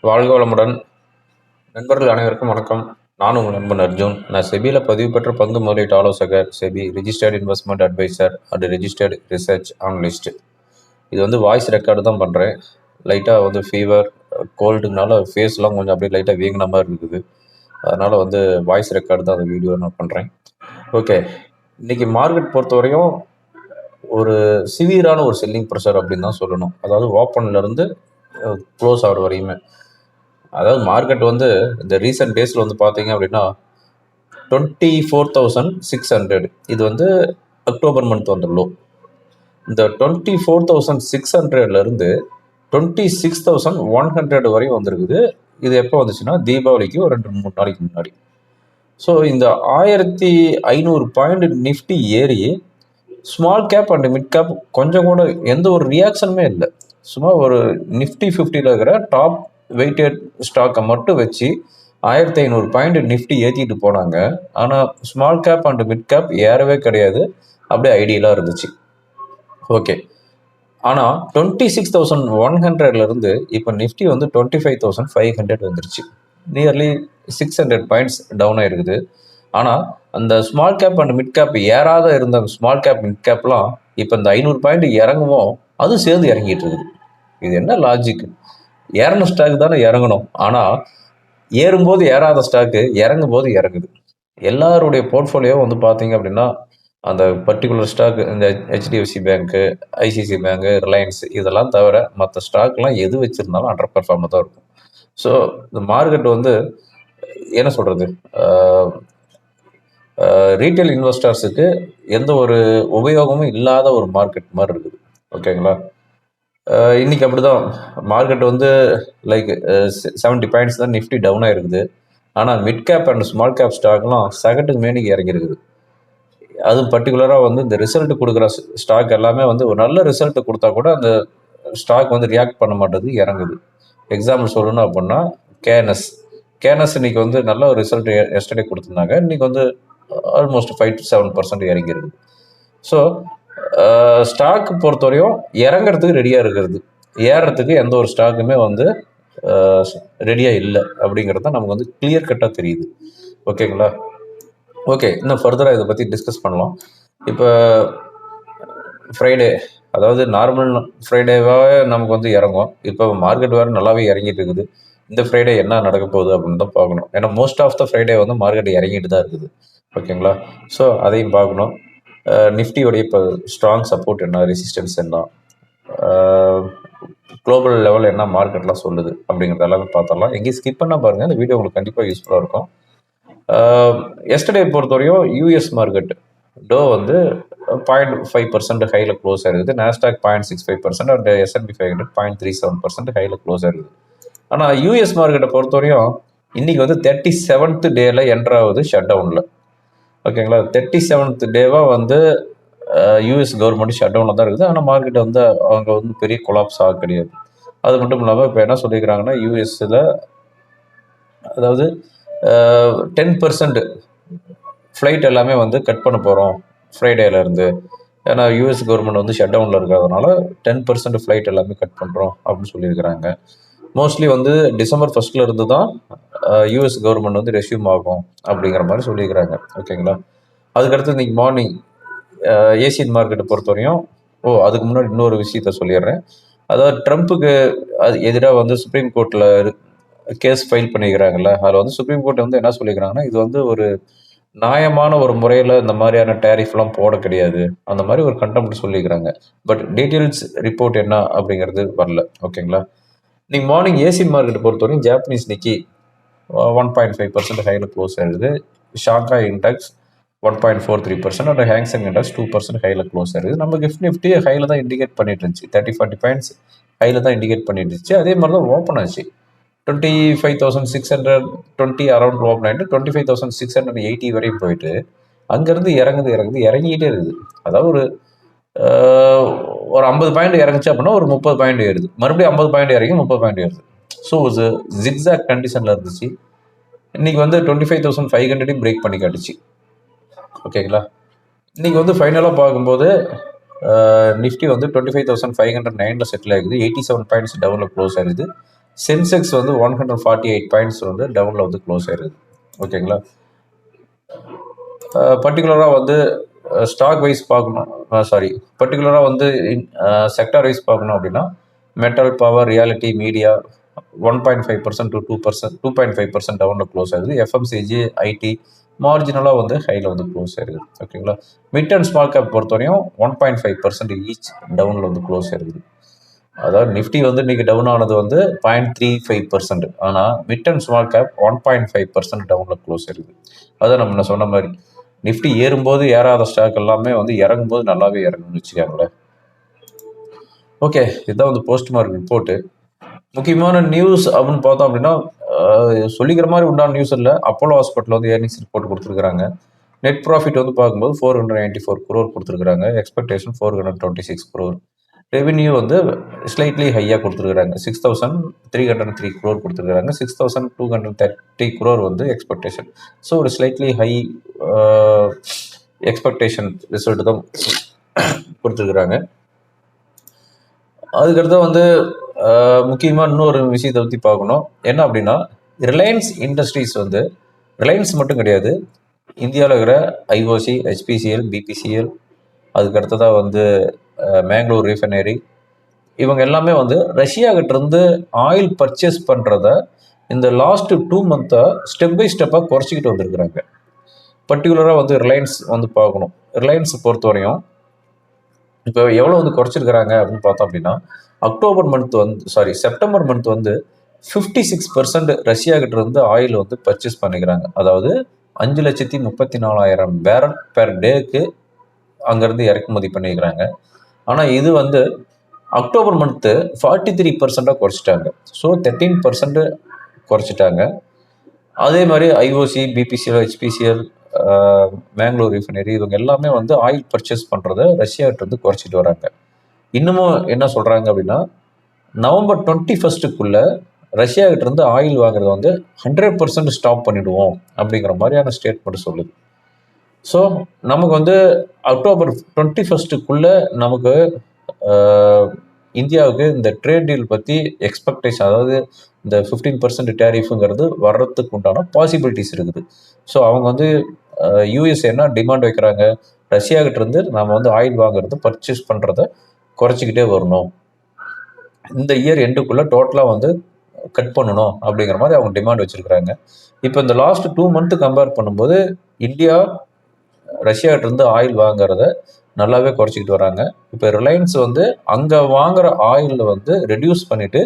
வாழ்க வளமுடன். நண்பர்கள் அனைவருக்கும் வணக்கம். நான் உங்கள் நண்பன் அர்ஜுன். நான் செபியில் பதிவு பெற்ற பங்கு முதலீட்டு ஆலோசகர், SEBI registered investment advisor and registered research analyst. இது வந்து வாய்ஸ் ரெக்கார்டு தான் பண்ணுறேன். லைட்டாக வந்து ஃபீவர், கோல்டுனால ஃபேஸ்லாம் கொஞ்சம் அப்படியே லைட்டாக வீங்கின மாதிரி இருக்குது. அதனால் வந்து வாய்ஸ் ரெக்கார்டு தான் அந்த வீடியோ நான் பண்ணுறேன். ஓகே, இன்றைக்கி மார்க்கெட் பொறுத்தவரையும் ஒரு சிவியரான ஒரு செல்லிங் ப்ரெஷர் அப்படின்னு தான் சொல்லணும். அதாவது ஓப்பன்லேருந்து க்ளோஸ் ஆகிற வரையுமே. அதாவது மார்க்கெட் வந்து இந்த ரீசெண்ட் டேஸில் வந்து பார்த்தீங்க அப்படின்னா 24,600 இது வந்து அக்டோபர் மந்த் வந்த லோ. இந்த 24,600லேருந்து 26,100 வரையும் வந்திருக்குது. இது எப்போ வந்துச்சுன்னா தீபாவளிக்கு ஒரு 2-3 நாளைக்கு முன்னாடி. ஸோ இந்த 1500 பாயிண்ட் நிஃப்டி ஏறி small cap and mid gap கொஞ்சம் கூட எந்த ஒரு ரியாக்ஷனுமே இல்லை. சும்மா ஒரு நிஃப்டி 50ல் இருக்கிற டாப் வெயிட்டட் ஸ்டாக்கை மட்டும் வச்சு 1500 பாயிண்ட் நிஃப்டி ஏற்றிட்டு போனாங்க. ஆனால் small cap and mid cap ஏறவே கிடையாது, அப்படியே ஐடியலாக இருந்துச்சு. ஓகே, ஆனால் 26,100லேருந்து இப்போ நிஃப்டி வந்து 25,500 வந்துருச்சு. நியர்லி 600 பாயிண்ட்ஸ் டவுன் ஆகிருக்குது. ஆனால் அந்த small cap and mid gap ஏறாத இருந்த ஸ்மால் கேப் மிட் கேப்லாம் இப்போ இந்த 500 பாயிண்ட் இறங்குவோம், அதுவும் சேர்ந்து இறங்கிட்டு இருக்குது. இது என்ன லாஜிக்? ஏறணும் ஸ்டாக் தானே இறங்கணும், ஆனால் ஏறும்போது ஏறாத ஸ்டாக்கு இறங்கும் போது இறங்குது. எல்லாருடைய போர்ட்ஃபோலியோ வந்து பார்த்தீங்க அப்படின்னா அந்த பர்டிகுலர் ஸ்டாக், இந்த ஹெச்டிஎஃப்சி பேங்க்கு, ஐசிசி பேங்க்கு, ரிலையன்ஸ் இதெல்லாம் தவிர மற்ற ஸ்டாக்லாம் எது வச்சுருந்தாலும் அண்டர் பெர்ஃபார்மாக தான் இருக்கும். ஸோ இந்த மார்க்கெட் வந்து என்ன சொல்கிறது, ரீட்டைல் இன்வெஸ்டர்ஸுக்கு எந்த ஒரு உபயோகமும் இல்லாத ஒரு மார்க்கெட் மாதிரி இருக்குது. ஓகேங்களா? இன்றைக்கி அப்படி தான் மார்க்கெட் வந்து லைக் 70 பாயிண்ட்ஸ் தான் நிஃப்டி டவுனாக இருக்குது. ஆனால் mid cap and small cap ஸ்டாக்லாம் சகட்டுக்கு மேனிக்கு இறங்கியிருக்குது. அதுவும் பர்டிகுலராக வந்து இந்த ரிசல்ட் கொடுக்குற ஸ்டாக் எல்லாமே வந்து ஒரு நல்ல ரிசல்ட் கொடுத்தா கூட அந்த ஸ்டாக் வந்து ரியாக்ட் பண்ண மாட்டேது, இறங்குது. எக்ஸாம்பிள் சொல்லணும் அப்படின்னா கேனஸ் இன்னைக்கு வந்து நல்ல ஒரு ரிசல்ட் எஸ்டர்டே கொடுத்துருந்தாங்க. இன்னைக்கு வந்து ஆல்மோஸ்ட் 5 to 7% இறங்கிருக்கு. ஸோ ஸ்டாக் பொறுத்தவரையும் இறங்கிறதுக்கு ரெடியாக இருக்கிறது, ஏறுறதுக்கு எந்த ஒரு ஸ்டாக்குமே வந்து ரெடியாக இல்லை அப்படிங்கிறது தான் நமக்கு வந்து கிளியர் கட்டாக தெரியுது. ஓகேங்களா? ஓகே, இன்னும் ஃபர்தராக இதை பற்றி டிஸ்கஸ் பண்ணலாம். இப்போ ஃப்ரைடே, அதாவது நார்மல் ஃப்ரைடேவாகவே நமக்கு வந்து இறங்கும். இப்போ மார்க்கெட் வேறு நல்லாவே இறங்கிட்டு இருக்குது. இந்த ஃப்ரைடே என்ன நடக்க போகுது அப்படின்னு தான் பார்க்கணும். ஏன்னா மோஸ்ட் ஆஃப் த ஃப்ரைடே வந்து மார்க்கெட் இறங்கிட்டு தான் இருக்குது. ஓகேங்களா? ஸோ அதையும் பார்க்கணும். நிஃப்டியோடைய இப்போ ஸ்ட்ராங் சப்போர்ட் என்ன, ரெசிஸ்டன்ஸ் என்ன, குளோபல் லெவல் என்ன மார்க்கெட்லாம் சொல்லுது அப்படிங்கிறது எல்லாமே பார்த்துடலாம். எங்கேயும் ஸ்கிப் பண்ணால் பாருங்கள், இந்த வீடியோ உங்களுக்கு கண்டிப்பாக யூஸ்ஃபுல்லாக இருக்கும். எஸ்டர்டே பொறுத்தவரையும் யூஎஸ் மார்க்கெட் டோ வந்து 0.5% ஹையில் க்ளோஸ் ஆகிருக்குது. நாஸ்டாக் 0.65% அண்ட் S&P 500 0.37% ஹையில் க்ளோஸ் ஆகிருக்குது. ஆனால் யூஎஸ் மார்க்கெட்டை பொறுத்தவரையும் இன்றைக்கி வந்து 37th டேயில் என்ட்ராகுது ஷட் டவுனில். ஓகேங்களா? 37th டேவாக வந்து யூஎஸ் கவர்மெண்ட் ஷட் டவுனில் தான் இருக்குது. ஆனால் மார்க்கெட் வந்து அவங்க வந்து பெரிய கொலாப்ஸ் ஆக கிடையாது. அது மட்டும் இல்லாமல் இப்போ என்ன சொல்லிக்கிறாங்கன்னா யூஎஸில் அதாவது 10% ஃப்ளைட் எல்லாமே வந்து கட் பண்ண போகிறோம் ஃப்ரைடேலேருந்து. ஏன்னா யூஎஸ் கவர்மெண்ட் வந்து ஷட் டவுனில் இருக்கிறதுனால 10% ஃப்ளைட் எல்லாமே கட் பண்ணுறோம் அப்படின்னு சொல்லியிருக்கிறாங்க. மோஸ்ட்லி வந்து டிசம்பர் 1 இருந்து தான் யூஎஸ் கவர்மெண்ட் வந்து ரெஸ்யூம் ஆகும் அப்படிங்கிற மாதிரி சொல்லியிருக்கிறாங்க. ஓகேங்களா? அதுக்கடுத்து இன்றைக்கி மார்னிங் ஏசியன் மார்க்கெட்டை பொறுத்தவரையும் அதுக்கு முன்னாடி இன்னொரு விஷயத்த சொல்லிடுறேன். அதாவது ட்ரம்ப்புக்கு எதிராக வந்து சுப்ரீம் கோர்ட்டில் கேஸ் ஃபைல் பண்ணிக்கிறாங்கல்ல, அதில் வந்து சுப்ரீம் கோர்ட் வந்து என்ன சொல்லிக்கிறாங்கன்னா இது வந்து ஒரு நியாயமான ஒரு முறையில் இந்த மாதிரியான டேரிஃப்லாம் போட கிடையாது, அந்த மாதிரி ஒரு கண்டெம்ட் சொல்லிக்கிறாங்க. பட் டீட்டெயில்ஸ் ரிப்போர்ட் என்ன அப்படிங்கிறது வரல. ஓகேங்களா? இன்னைக்கு மார்னிங் ஏசியன் மார்க்கெட் பொறுத்தவரைக்கும் ஜாப்பனீஸ் நிக்கி 1.5% ஹையில் க்ளோஸ் ஆகிடுது. ஷாங்காய் இண்டெக்ஸ் 1.43% அண்ட் ஹேங்செங் இண்டெக்ஸ் 2% ஹையில் க்ளோஸ் ஆகிடுது. நம்ம கிஃப்ட் நிஃப்டி ஹையில் தான் இண்டிகேட் பண்ணிட்டு இருந்துச்சு, 30-40 பாயிண்ட்ஸ் ஹையில் தான் இண்டிகேட் பண்ணிட்டு இருந்துச்சு. அதே மாதிரி தான் ஓப்பன் ஆச்சு. 25,620 அரௌண்ட் ஓப்பன் ஆகிட்டு 25,680 வரையும் போயிட்டு அங்கேருந்து இறங்கிக்கிட்டே இருக்குது. அதாவது ஒரு 50 பாயிண்ட் இறங்குச்சு அப்படின்னா ஒரு 30 பாயிண்ட் ஏறுது, மறுபடியும் 50 பாயிண்ட் இறங்கி 30 பாயிண்ட் ஏறுது. ஸோ ஜிக்ஸாக் கண்டிஷனில் இருந்துச்சு. இன்னைக்கு வந்து 25,500 பிரேக் பண்ணி காட்டுச்சு. ஓகேங்களா? இன்னைக்கு வந்து ஃபைனலாக பார்க்கும்போது நிஃப்டி வந்து 25,509 செட்டில் ஆகுது, 87 பாயிண்ட்ஸ் டவுனில் க்ளோஸ் ஆகுது. சென்செக்ஸ் வந்து 148 பாயிண்ட்ஸ் வந்து டவுனில் வந்து க்ளோஸ் ஆயிருது. ஓகேங்களா. பர்டிகுலராக வந்து ஸ்டாக் வைஸ் பார்க்கணும், பர்டிகுலராக வந்து செக்டார் வைஸ் பார்க்கணும் அப்படின்னா metal, power, reality, media 1.5% to 2%, 2.5% டவுனில் க்ளோஸ் ஆகுது. எஃப்எம்சிஜி, ஐடி மார்ஜினலாக வந்து ஹையில் வந்து க்ளோஸ் ஆயிருக்குது. ஓகேங்களா. மிட் அண்ட் ஸ்மால் கேப் பொறுத்தவரையும் 1.5% ஈச் டவுனில் வந்து க்ளோஸ் ஆயிருக்குது. அதாவது நிஃப்டி வந்து இன்னைக்கு டவுன் ஆனது வந்து 0.35%, ஆனால் மிட் அண்ட் ஸ்மால் கேப் 1.5% டவுனில் க்ளோஸ் ஆயிருக்குது. அதான் நம்ம சொன்ன மாதிரி நிஃப்டி ஏறும்போது ஏறாத ஸ்டாக் எல்லாமே வந்து இறங்கும்போது நல்லாவே இறங்குன்னு வச்சுக்காங்களேன். ஓகே, இதுதான் வந்து போஸ்ட் மார்க் ரிப்போர்ட்டு. முக்கியமான நியூஸ் அப்படின்னு பார்த்தோம் அப்படின்னா சொல்லிக்கிற மாதிரி உண்டான நியூஸ் இல்லை. அப்போலோ ஹாஸ்பிட்டல் வந்து ஏர்னிங்ஸ் ரிப்போர்ட் கொடுத்துருக்காங்க. நெட் ப்ராஃபிட் வந்து பார்க்கும்போது 494 crore கொடுத்துருக்காங்க. Expectation 426 crore. ரெவென்யூ வந்து ஸ்லைட்லி ஹையாக கொடுத்துருக்காங்க. 6,303 crore கொடுத்துருக்காங்க. 6,230 crore வந்து எக்ஸ்பெக்டேஷன். ஸோ ஒரு ஸ்லைட்லி ஹை எக்ஸ்பெக்டேஷன் ரிசல்ட் தான் கொடுத்துருக்குறாங்க. அதுக்கடுத்து வந்து முக்கியமாக இன்னொரு விஷயத்தை பற்றி பார்க்கணும். என்ன அப்படின்னா ரிலையன்ஸ் இண்டஸ்ட்ரீஸ் வந்து ரிலையன்ஸ் மட்டும் கிடையாது, இந்தியாவில் இருக்கிற ஐஓசி, ஹெச்பிசிஎல், பிபிசிஎல், அதுக்கடுத்ததாக வந்து மேங்களூர் ரீஃபைனரி, இவங்க எல்லாமே வந்து ரஷ்யாகிட்டேருந்து ஆயில் பர்ச்சேஸ் பண்ணுறத இந்த லாஸ்ட் 2 months ஸ்டெப் பை ஸ்டெப்பாக குறைச்சிக்கிட்டு வந்திருக்கிறாங்க. பர்டிகுலராக வந்து ரிலையன்ஸ் வந்து பார்க்கணும். ரிலையன்ஸ் பொறுத்தவரையும் இப்போ எவ்வளோ வந்து குறைச்சிருக்கிறாங்க அப்படின்னு பார்த்தோம் அப்படின்னா செப்டம்பர் மந்த் வந்து 56% ரஷ்யாகிட்ட இருந்து ஆயில் வந்து பர்ச்சேஸ் பண்ணிக்கிறாங்க. அதாவது 5,34,000 பேரல் பெர் டேக்கு அங்கேருந்து இறக்குமதி பண்ணிக்கிறாங்க. ஆனால் இது வந்து அக்டோபர் மந்த்து 43% குறைச்சிட்டாங்க. ஸோ 13% குறைச்சிட்டாங்க. அதே மாதிரி IOC, BPCL, HPCL, Mangalore refinery இவங்க எல்லாமே வந்து ஆயில் பர்ச்சேஸ் பண்ணுறத ரஷ்யாகிட்ட இருந்து குறைச்சிட்டு வராங்க. இன்னமும் என்ன சொல்கிறாங்க அப்படின்னா நவம்பர் 21 ரஷ்யாகிட்ட இருந்து ஆயில் வாங்குறத வந்து 100% ஸ்டாப் பண்ணிடுவோம் அப்படிங்கிற மாதிரியான ஸ்டேட்மெண்ட் சொல்லுது. ஸோ நமக்கு வந்து அக்டோபர் 21 நமக்கு இந்தியாவுக்கு இந்த ட்ரேட் டீல் பற்றி எக்ஸ்பெக்டேஷன், அதாவது இந்த 15% டேரிஃபுங்கிறது வர்றதுக்கு உண்டான பாசிபிலிட்டிஸ் இருக்குது. ஸோ அவங்க வந்து யூஎஸ் என்ன டிமாண்ட் வைக்கிறாங்க, ரஷ்யாகிட்ட இருந்து நம்ம வந்து ஆயில் வாங்குறது பர்ச்சேஸ் பண்ணுறத குறைச்சிக்கிட்டே வரணும், இந்த இயர் எண்டுக்குள்ளே டோட்டலாக வந்து கட் பண்ணணும் அப்படிங்கிற மாதிரி அவங்க டிமாண்ட் வச்சுருக்கிறாங்க. இப்போ இந்த லாஸ்ட் 2 months கம்பேர் பண்ணும்போது இந்தியா ரஷ்யாகிட்ட இருந்து ஆயில் வாங்குறத நல்லாவே குறைச்சிக்கிட்டு வராங்க. இப்போ ரிலையன்ஸ் வந்து அங்கே வாங்குற ஆயிலில் வந்து ரெடியூஸ் பண்ணிவிட்டு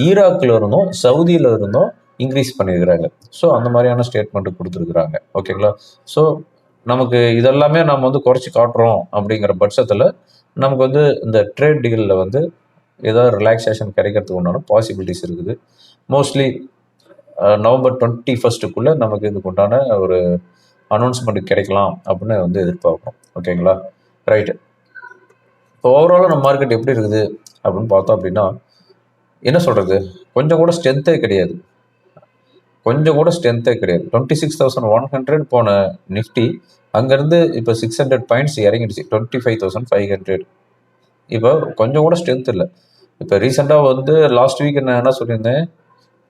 ஈராக்கில் இருந்தும் சவுதியில் இருந்தும் இன்க்ரீஸ் பண்ணியிருக்கிறாங்க. ஸோ அந்த மாதிரியான ஸ்டேட்மெண்ட்டு கொடுத்துருக்குறாங்க. ஓகேங்களா. ஸோ நமக்கு இதெல்லாமே நம்ம வந்து குறைச்சி காட்டுறோம் அப்படிங்கிற பட்சத்தில் நமக்கு வந்து இந்த ட்ரேட் டீலில் வந்து ஏதாவது ரிலாக்ஸேஷன் கிடைக்கிறதுக்கு உண்டான பாசிபிலிட்டிஸ் இருக்குது. மோஸ்ட்லி நவம்பர் 21 நமக்கு இதுக்கு உண்டான ஒரு அனௌன்ஸ்மெண்ட் கிடைக்கலாம் அப்படின்னு வந்து எதிர்பார்க்குறோம். ஓகேங்களா. ரைட்டு. இப்போ ஓவராலாக நம்ம மார்க்கெட் எப்படி இருக்குது அப்படின்னு பார்த்தோம் அப்படின்னா என்ன சொல்கிறது, கொஞ்சம் கூட ஸ்ட்ரென்த்தே கிடையாது. 26,100 போன நிஃப்டி அங்கேருந்து இப்போ 600 பாயிண்ட்ஸ் இறங்கிடுச்சு. 25,500. இப்போ கொஞ்சம் கூட ஸ்ட்ரென்த் இல்லை. இப்போ ரீசெண்டாக வந்து லாஸ்ட் வீக் நான் என்ன சொல்லியிருந்தேன்,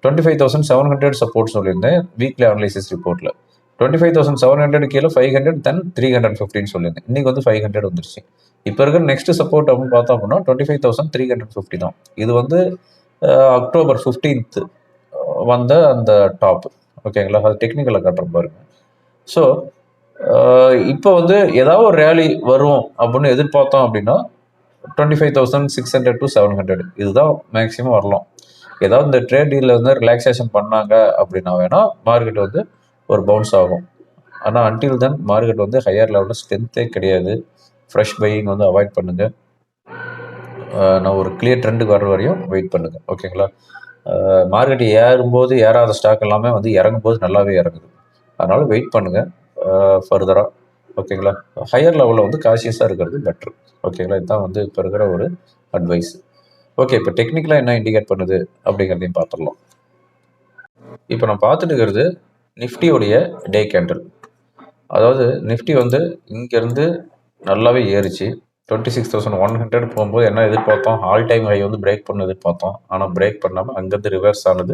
25,700 சப்போர்ட் சொல்லியிருந்தேன் வீக்லி அனலைசிஸ் ரிப்போர்ட்டில். 25,700 கீழே 500, தென் 315 சொல்லியிருந்தேன். இன்றைக்கி வந்து 500 வந்துருச்சு. இப்போ இருக்கிற நெக்ஸ்ட் சப்போர்ட் அப்படின்னு பார்த்தோம் அப்படின்னா 25,350 தான். இது வந்து அக்டோபர் 15 வந்த அந்த டாப். ஓகேங்களா. அது டெக்னிக்கலில் காட்டுற பாருங்க. ஸோ இப்போ வந்து ஏதாவது ஒரு ரேலி வரும் அப்படின்னு எதிர்பார்த்தோம் அப்படின்னா 25,600 to 700 இதுதான் மேக்ஸிமம் வரலாம். ஏதாவது இந்த ட்ரேட் டீலில் வந்து ரிலாக்ஸேஷன் பண்ணாங்க அப்படின்னா வேணால் மார்க்கெட் வந்து ஒரு பவுன்ஸ் ஆகும். ஆனால் அன்டில் தென் மார்க்கெட் வந்து ஹையர் லெவலில் ஸ்ட்ரென்த்தே கிடையாது. ஃப்ரெஷ் பையிங் வந்து அவாய்ட் பண்ணுங்கள். நான் ஒரு கிளியர் ட்ரெண்டுக்கு வர வரையும் வெயிட் பண்ணுங்கள். ஓகேங்களா. மார்க்கெட் ஏறும்போது ஏறாத ஸ்டாக் எல்லாமே வந்து இறங்கும்போது நல்லாவே இறங்குது. அதனால் வெயிட் பண்ணுங்கள் ஃபர்தராக. ஓகேங்களா. ஹையர் லெவலில் வந்து காஷியஸாக இருக்கிறது பெட்ரு. ஓகேங்களா. இதுதான் வந்து இப்போ இருக்கிற ஒரு அட்வைஸ். ஓகே, இப்போ டெக்னிக்கலாக என்ன இண்டிகேட் பண்ணுது அப்படிங்கிறதையும் பார்த்துடலாம். இப்போ நான் பார்த்துட்டு இருக்கிறது நிஃப்டியோடைய டே கேண்டில். அதாவது நிஃப்டி வந்து இங்கேருந்து நல்லாவே ஏறிச்சு. 26,100 போகும்போது என்ன எதிர்பார்த்தோம், ஆல் டைம் ஹை வந்து பிரேக் பண்ண எதிர்பார்த்தோம். ஆனால் பிரேக் பண்ணாமல் அங்கேருந்து ரிவர்ஸ் ஆனது.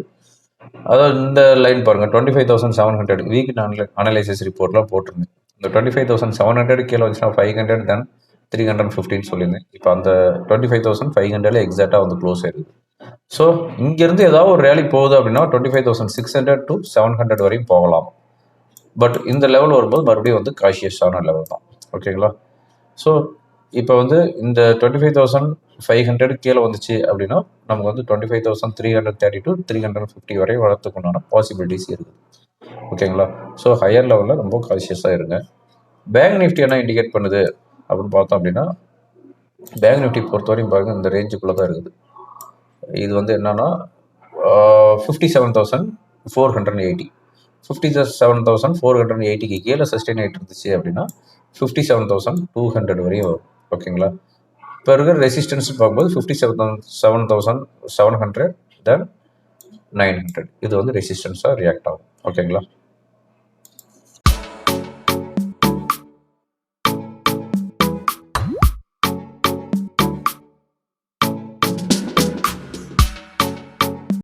அதாவது இந்த லைன் பாருங்கள், 25,700 வீக் அனலைசிஸ் ரிப்போர்ட்லாம் போட்டிருந்தேன். இந்த 25,700 கீழே வந்துச்சுன்னா 500 தென் 315 சொல்லியிருந்தேன். இப்போ அந்த 25,500 எக்ஸாக்டாக வந்து க்ளோஸ் ஆயிருக்கு. ஸோ இங்கேருந்து ஏதாவது ஒரு ரேலி போகுது அப்படின்னா 25,600 to 700 வரையும் போகலாம். பட் இந்த லெவல் வரும்போது மறுபடியும் வந்து காஷியஸான லெவல் தான். ஓகேங்களா? ஸோ இப்போ வந்து இந்த 25,500 கீழே வந்துச்சு அப்படின்னா நமக்கு வந்து 25,330 to 350 வரை வரத்துக்குண்டான பாசிபிலிட்டிஸ் இருக்குது. ஓகேங்களா? ஸோ ஹையர் லெவலில் ரொம்ப கான்ஷியஸாக இருங்க. பேங்க் நிஃப்டி என்ன இண்டிகேட் பண்ணுது அப்படின்னு பார்த்தோம் அப்படின்னா, பேங்க் நிஃப்டி பொறுத்தவரையும் பாருங்கள் இந்த ரேஞ்சுக்குள்ளே தான் இருக்குது. இது வந்து என்னன்னா 57,480 57,480க்கு கீழே சஸ்டெயின் ஆகிட்டு இருந்துச்சு அப்படின்னா 57,200 வரையும் வரும். ஓகேங்களா? இப்போ இருக்கிற ரெசிஸ்டன்ஸ் பார்க்கும்போது 57,700 தென் 900 இது வந்து ரெசிஸ்டன்ஸாக ரியாக்ட் ஆகும். ஓகேங்களா?